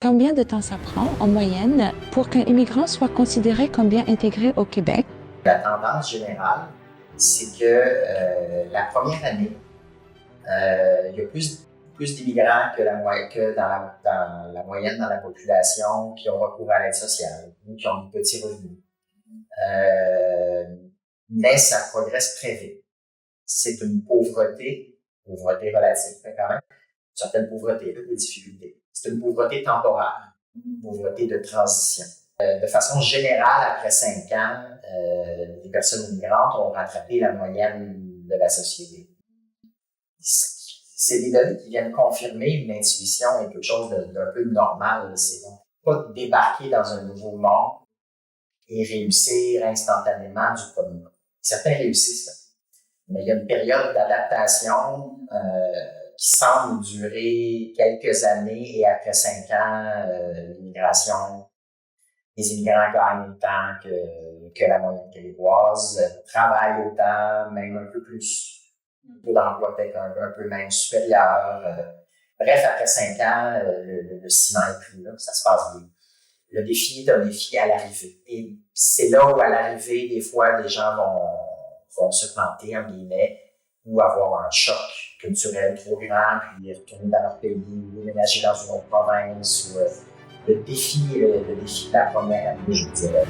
Combien de temps ça prend, en moyenne, pour qu'un immigrant soit considéré comme bien intégré au Québec? La tendance générale, c'est que la première année, il y a plus d'immigrants que dans la moyenne dans la population qui ont recours à l'aide sociale ou qui ont de petits revenus. Mais ça progresse très vite. C'est une pauvreté relative, quand même, une certaine pauvreté, des difficultés. C'est une pauvreté temporaire, une pauvreté de transition. De façon générale, après 5 ans, les personnes immigrantes ont rattrapé la moyenne de la société. C'est des données qui viennent confirmer une intuition et quelque chose d'un peu normal. C'est pas débarquer dans un nouveau monde et réussir instantanément du premier coup. Certains réussissent, mais il y a une période d'adaptation qui semble durer quelques années et après 5 ans, l'immigration, les immigrants gagnent autant que la moyenne québécoise, travaillent autant, même un peu plus. Le taux d'emploi peut-être un peu même supérieur. Bref, après 5 ans, le ciment est plus là, ça se passe bien. Le défi est un défi à l'arrivée. Et c'est là où, à l'arrivée, des fois, les gens vont se planter, en guillemets, ou avoir un choc culturel trop grand, puis retourner dans leur pays, ou déménager dans une autre province. Le défi de la première année, je dirais.